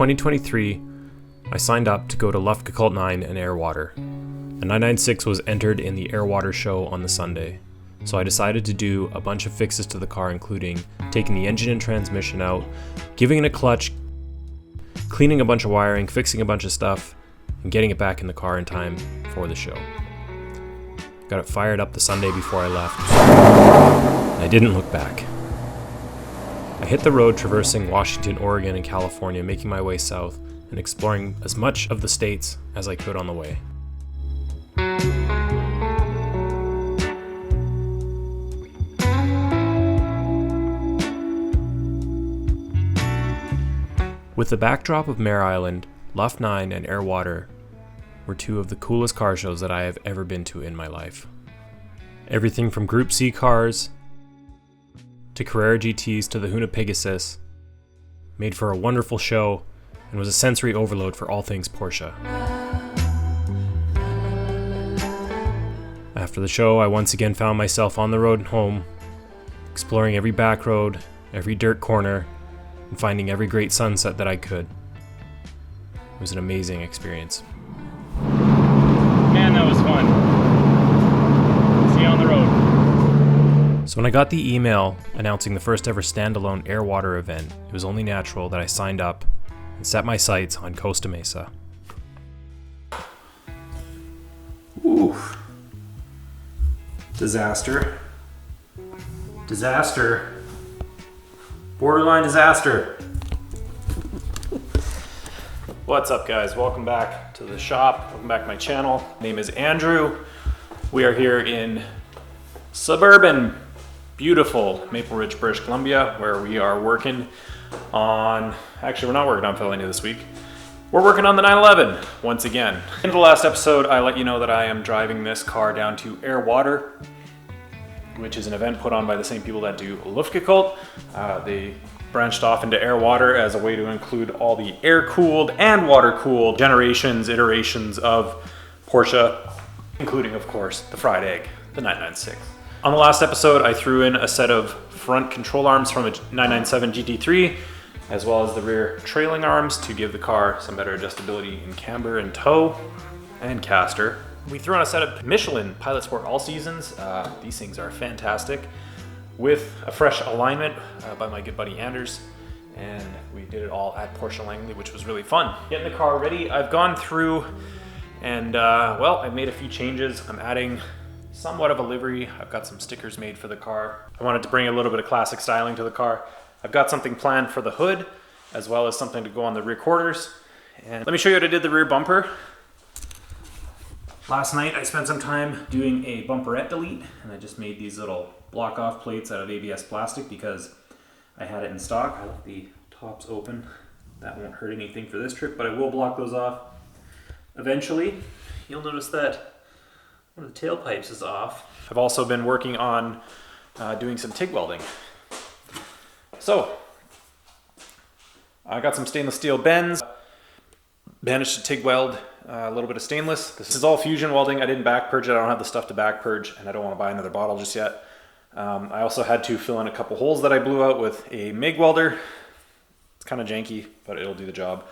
2023, I signed up to go to Luftgekühlt 9 and AirWater. The 996 was entered in the AirWater show on the Sunday, so I decided to do a bunch of fixes to the car, including taking the engine and transmission out, giving it a clutch, cleaning a bunch of wiring, fixing a bunch of stuff, and getting it back in the car in time for the show. Got it fired up the Sunday before I left, and I didn't look back. I hit the road traversing Washington, Oregon, and California, making my way south and exploring as much of the states as I could on the way. With the backdrop of Mare Island, Luft 9 and AirWater were two of the coolest car shows that I have ever been to in my life. Everything from Group C cars to Carrera GTs to the Huna Pegasus made for a wonderful show and was a sensory overload for all things Porsche. After the show, I once again found myself on the road home, exploring every back road, every dirt corner, and finding every great sunset that I could. It was an amazing experience. Man, that was fun. See you on the road. So when I got the email announcing the first ever standalone AirWater event, it was only natural that I signed up and set my sights on Costa Mesa. Ooh. Disaster. Disaster. Borderline disaster. What's up, guys? Welcome back to the shop. Welcome back to my channel. My name is Andrew. We are here in suburban, beautiful Maple Ridge, British Columbia, where we are working on, actually we're not working on Felony this week. We're working on the 911 once again. In the last episode, I let you know that I am driving this car down to AirWater, which is an event put on by the same people that do Luftgekühlt. They branched off into AirWater as a way to include all the air-cooled and water-cooled iterations of Porsche, including, of course, the fried egg, the 996. On the last episode, I threw in a set of front control arms from a 997 GT3, as well as the rear trailing arms to give the car some better adjustability in camber and toe and caster. We threw on a set of Michelin Pilot Sport All Seasons. These things are fantastic, with a fresh alignment by my good buddy Anders, and we did it all at Porsche Langley, which was really fun. Getting the car ready, I've gone through and well, I've made a few changes. I'm adding somewhat of a livery. I've got some stickers made for the car. I wanted to bring a little bit of classic styling to the car. I've got something planned for the hood, as well as something to go on the rear quarters. And let me show you what I did the rear bumper. Last night I spent some time doing a bumperette delete, and I just made these little block off plates out of ABS plastic because I had it in stock. I left the tops open. That won't hurt anything for this trip, but I will block those off eventually. You'll notice that one of the tailpipes is off. I've also been working on doing some TIG welding. So I got some stainless steel bends, managed to TIG weld a little bit of stainless. This is all fusion welding. I didn't back purge it. I don't have the stuff to back purge, and I don't want to buy another bottle just yet. I also had to fill in a couple holes that I blew out with a MIG welder. It's kind of janky, but it'll do the job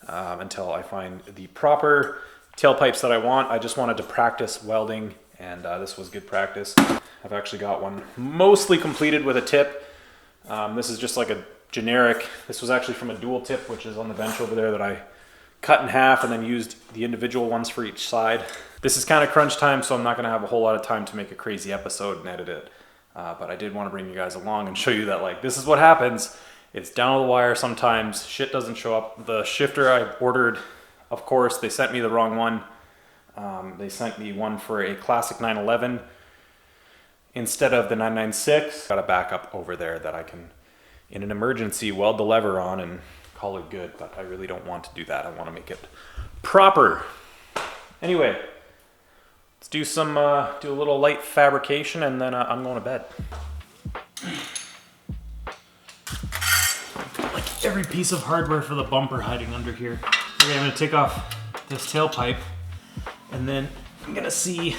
until I find the proper tailpipes that I want. I just wanted to practice welding, and this was good practice. I've actually got one mostly completed with a tip. This is just like a generic, this was actually from a dual tip, which is on the bench over there, that I cut in half and then used the individual ones for each side. This is kind of crunch time, so I'm not gonna have a whole lot of time to make a crazy episode and edit it. But I did want to bring you guys along and show you that, like, this is what happens. It's down to the wire sometimes. Shit doesn't show up. The shifter I ordered, of course, they sent me the wrong one. They sent me one for a classic 911 instead of the 996. Got a backup over there that I can, in an emergency, weld the lever on and call it good, but I really don't want to do that. I want to make it proper. Anyway, let's do some, do a little light fabrication, and then I'm going to bed. Like every piece of hardware for the bumper hiding under here. Okay, I'm going to take off this tailpipe, and then I'm going to see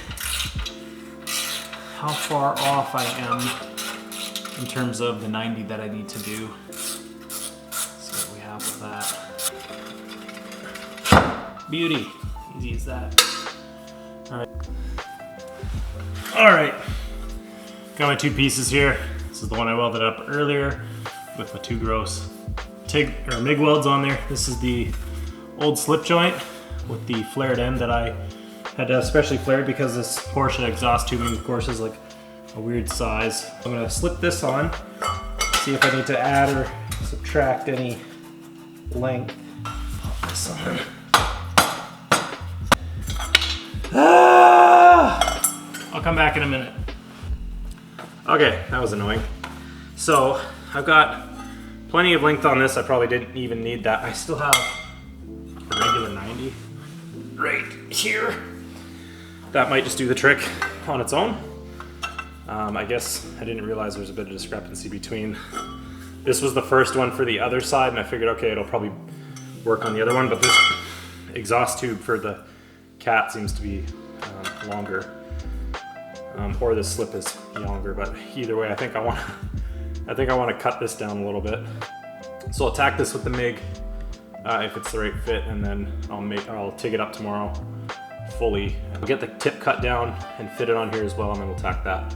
how far off I am in terms of the 90 that I need to do. Let's see what we have with that. Beauty. Easy as that. Alright. Got my 2 pieces here. This is the one I welded up earlier with my 2 gross MIG welds on there. This is the old slip joint with the flared end that I had to especially flared because this Porsche exhaust tubing, of course, is like a weird size. I'm gonna slip this on, see if I need to add or subtract any length. Pop this on. I'll come back in a minute. Okay, that was annoying. So I've got plenty of length on this. I probably didn't even need that. I still have a regular 90 right here. That might just do the trick on its own. I guess I didn't realize there's a bit of discrepancy between. This was the first one for the other side, and I figured, okay, it'll probably work on the other one, but this exhaust tube for the cat seems to be longer. Or the slip is longer, but either way, I think I want to cut this down a little bit. So I'll tack this with the MIG if it's the right fit, and then I'll TIG it up tomorrow fully. I'll get the tip cut down and fit it on here as well, and then we'll tack that.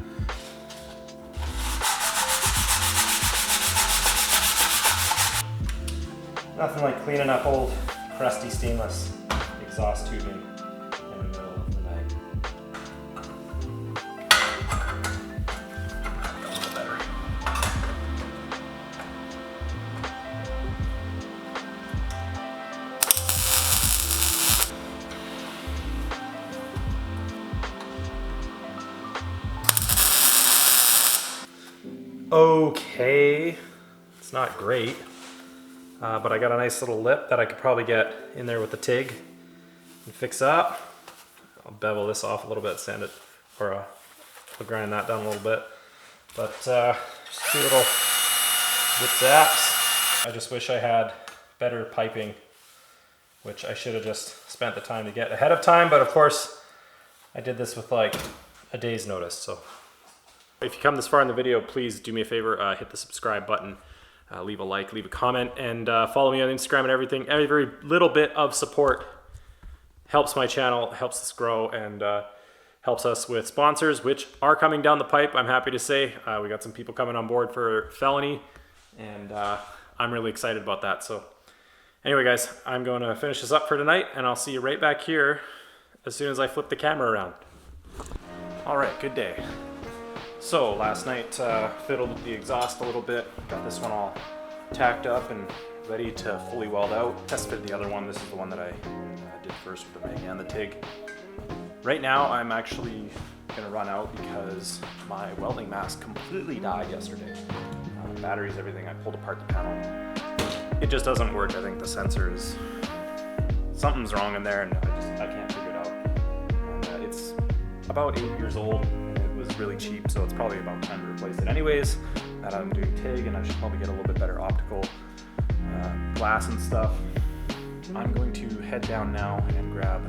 Nothing like cleaning up old crusty stainless exhaust tubing in the middle of the night. Okay, it's not great, but I got a nice little lip that I could probably get in there with the TIG and fix up. I'll bevel this off a little bit, sand it, or I'll grind that down a little bit. But just 2 little zip zaps. I just wish I had better piping, which I should have just spent the time to get ahead of time, but of course I did this with like a day's notice. So if you come this far in the video, please do me a favor, hit the subscribe button, leave a like, leave a comment, and follow me on Instagram and everything. Every little bit of support helps my channel, helps us grow, and helps us with sponsors, which are coming down the pipe, I'm happy to say. We got some people coming on board for Felony, and I'm really excited about that. So anyway, guys, I'm going to finish this up for tonight, and I'll see you right back here as soon as I flip the camera around. All right, good day. So last night, fiddled with the exhaust a little bit, got this one all tacked up and ready to fully weld out. Test fit the other one. This is the one that I did first with the MIG and the TIG. Right now, I'm actually gonna run out because my welding mask completely died yesterday. Batteries, everything, I pulled apart the panel. It just doesn't work. I think the sensor is, something's wrong in there, and I can't figure it out. And it's about 8 years old. Really cheap, so it's probably about time to replace it anyways. That I'm doing TIG, and I should probably get a little bit better optical glass and stuff. I'm going to head down now and grab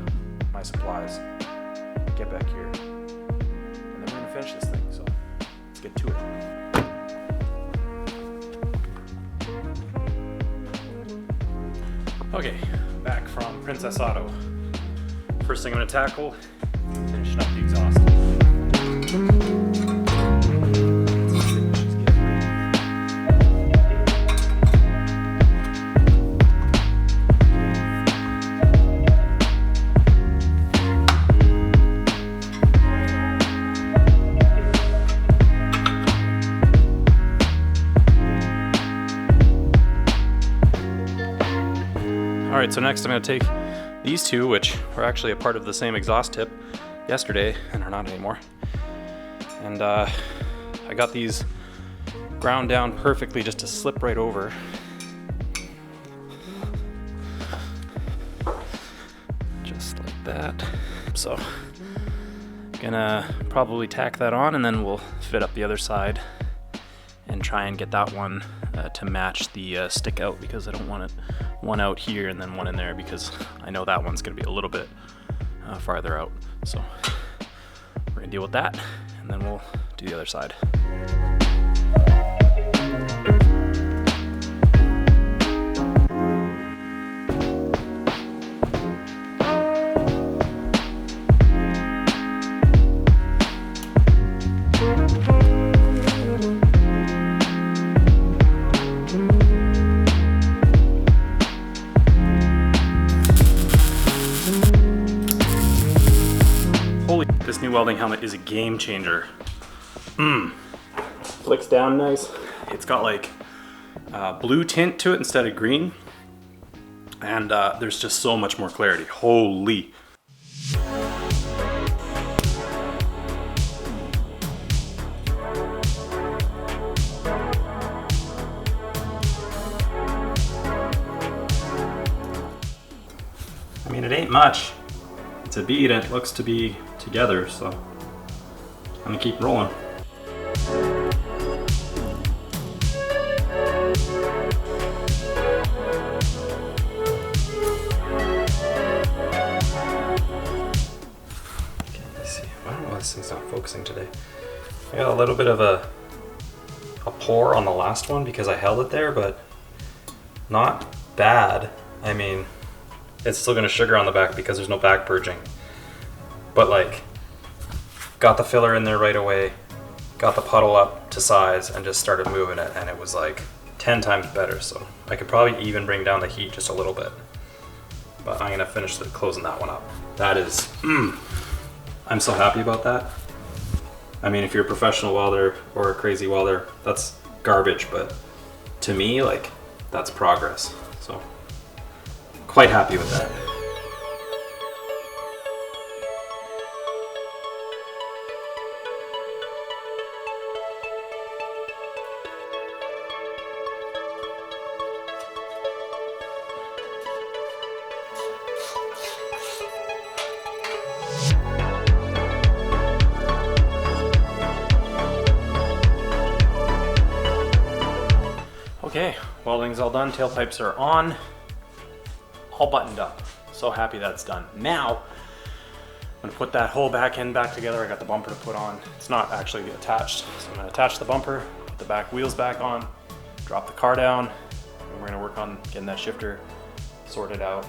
my supplies, get back here, and then we're gonna finish this thing, so let's get to it. Okay, back from Princess Auto. First thing I'm gonna tackle, finishing up the exhaust. All right, so next I'm going to take these 2, which were actually a part of the same exhaust tip yesterday and are not anymore. And I got these ground down perfectly just to slip right over. Just like that. So gonna probably tack that on, and then we'll fit up the other side and try and get that one to match the stick out, because I don't want it one out here and then one in there, because I know that one's gonna be a little bit farther out. So we're gonna deal with that, and then we'll do the other side. Holy, this new welding helmet is a game changer. Flicks down nice. It's got like blue tint to it instead of green. And there's just so much more clarity. Holy. I mean, it ain't much. It's a bead and it looks to be together, so I'm gonna keep rolling. This thing's not focusing today. I got a little bit of a pour on the last one because I held it there, but not bad. I mean, it's still gonna sugar on the back because there's no back purging. But like, got the filler in there right away, got the puddle up to size and just started moving it, and it was like 10 times better. So I could probably even bring down the heat just a little bit. But I'm gonna finish closing that one up. That is, I'm so happy about that. I mean, if you're a professional welder or a crazy welder, that's garbage, but to me, like, that's progress. So, quite happy with that. Okay, welding's all done, tailpipes are on, all buttoned up. So happy that's done. Now, I'm gonna put that whole back end back together. I got the bumper to put on. It's not actually attached, so I'm gonna attach the bumper, put the back wheels back on, drop the car down, and we're gonna work on getting that shifter sorted out,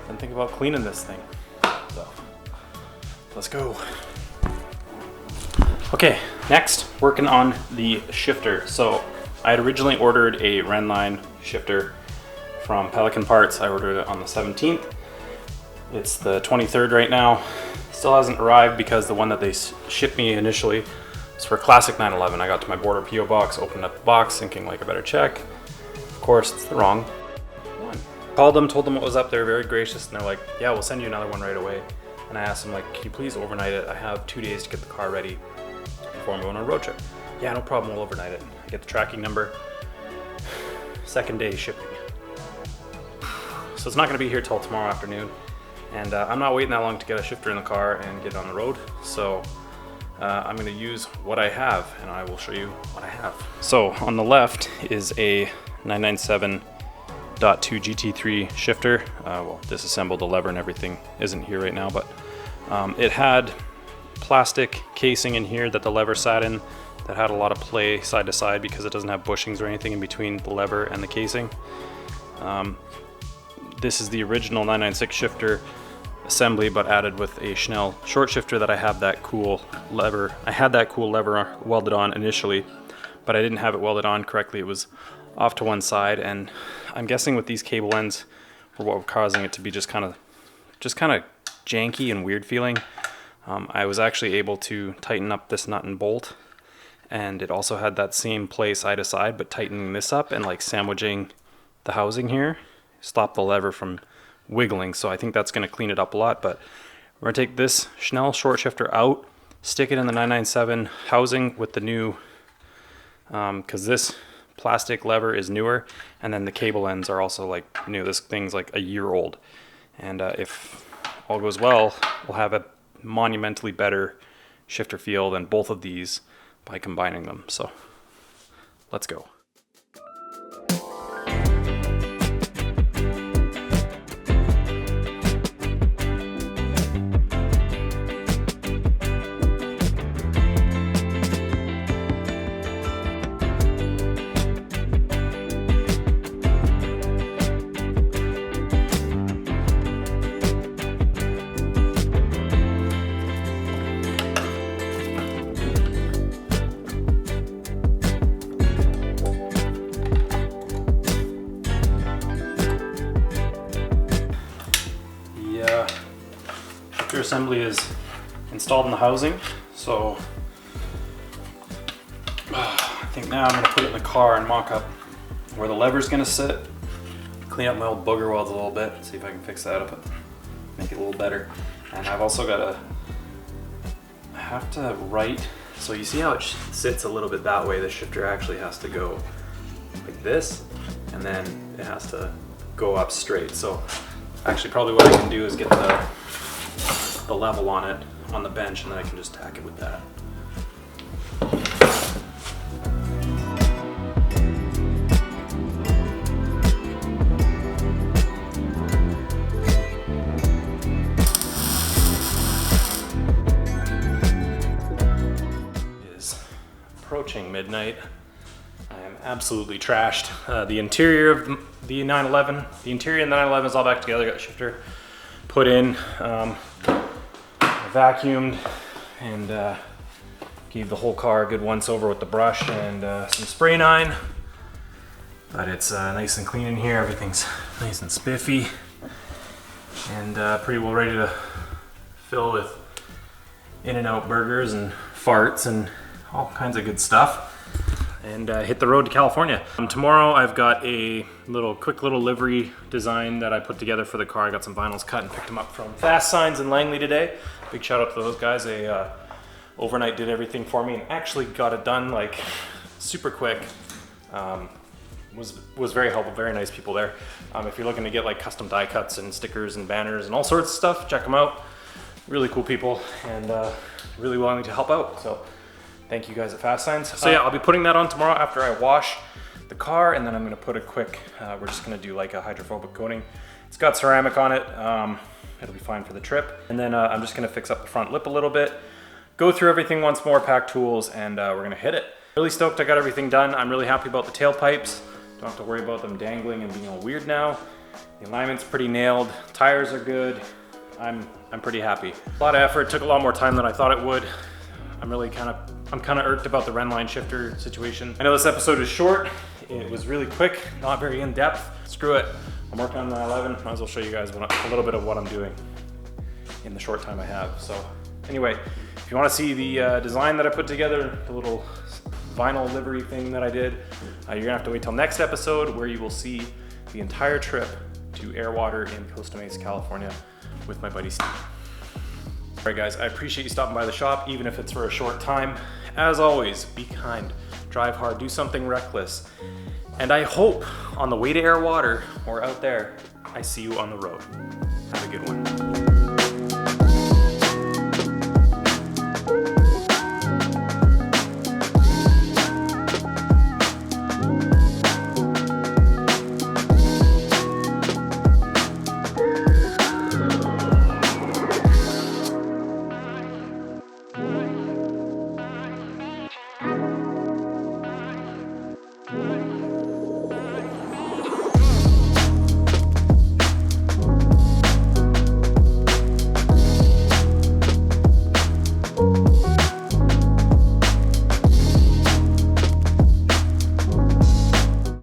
and think about cleaning this thing. So, let's go. Okay, next, working on the shifter. So, I had originally ordered a Renline shifter from Pelican Parts. I ordered it on the 17th. It's the 23rd right now. Still hasn't arrived because the one that they shipped me initially was for Classic 911. I got to my border PO box, opened up the box, thinking like I better check. Of course, it's the wrong one. Called them, told them what was up there, very gracious, and they're like, yeah, we'll send you another one right away. And I asked them, like, can you please overnight it? I have 2 days to get the car ready before I'm going on a road trip. Yeah, no problem, we'll overnight it. I get the tracking number, second day shipping. So it's not gonna be here till tomorrow afternoon. And I'm not waiting that long to get a shifter in the car and get it on the road. So I'm gonna use what I have and I will show you what I have. So on the left is a 997.2 GT3 shifter. Well, disassembled the lever and everything isn't here right now, but it had plastic casing in here that the lever sat in that had a lot of play side to side because it doesn't have bushings or anything in between the lever and the casing. This is the original 996 shifter assembly, but added with a Schnell short shifter that I have that cool lever. I had that cool lever welded on initially, but I didn't have it welded on correctly. It was off to one side, and I'm guessing with these cable ends were what were causing it to be just kind of janky and weird feeling. I was actually able to tighten up this nut and bolt, and it also had that same play side to side, but tightening this up and like sandwiching the housing here stopped the lever from wiggling. So I think that's going to clean it up a lot. But we're going to take this Schnell short shifter out, stick it in the 997 housing with the new, because this plastic lever is newer, and then the cable ends are also like new. This thing's like a year old, and if all goes well, we'll have a monumentally better shifter feel than both of these by combining them. So let's go. assembly is installed in the housing, so I think now I'm going to put it in the car and mock up where the lever's going to sit, clean up my old booger welds a little bit, see if I can fix that up, make it a little better. And I've also got to, I have to right, so you see how it sits a little bit that way. The shifter actually has to go like this, and then it has to go up straight. So actually probably what I can do is get the level on it on the bench, and then I can just tack it with that. Approaching midnight. I am absolutely trashed. The interior of the 911, the interior of the 911 is all back together. Got the shifter put in, vacuumed, and gave the whole car a good once over with the brush and some spray nine. But it's nice and clean in here. Everything's nice and spiffy, and pretty well ready to fill with In-N-Out burgers and farts and all kinds of good stuff, and hit the road to California. Tomorrow I've got a quick little livery design that I put together for the car. I got some vinyls cut and picked them up from Fast Signs in Langley today. Big shout out to those guys. They overnight did everything for me and actually got it done like super quick. Was very helpful, very nice people there. If you're looking to get like custom die cuts and stickers and banners and all sorts of stuff, check them out. Really cool people, and really willing to help out. So thank you guys at Fast Signs. So yeah, I'll be putting that on tomorrow after I wash the car, and then I'm gonna put a quick, we're just gonna do like a hydrophobic coating. It's got ceramic on it. It'll be fine for the trip. And then I'm just gonna fix up the front lip a little bit, go through everything once more, pack tools, and we're gonna hit it. Really stoked I got everything done. I'm really happy about the tailpipes. Don't have to worry about them dangling and being all weird now. The alignment's pretty nailed. Tires are good. I'm pretty happy. A lot of effort, took a lot more time than I thought it would. I'm kind of irked about the Renline shifter situation. I know this episode is short. It was really quick, not very in-depth. Screw it. I'm working on the 911. Might as well show you guys a little bit of what I'm doing in the short time I have. So anyway, if you want to see the design that I put together, the little vinyl livery thing that I did, you're gonna have to wait till next episode, where you will see the entire trip to AirWater in Costa Mesa, California with my buddy Steve. All right guys, I appreciate you stopping by the shop, even if it's for a short time. As always, be kind, drive hard, do something reckless. And I hope on the way to AirWater or out there, I see you on the road. Have a good one.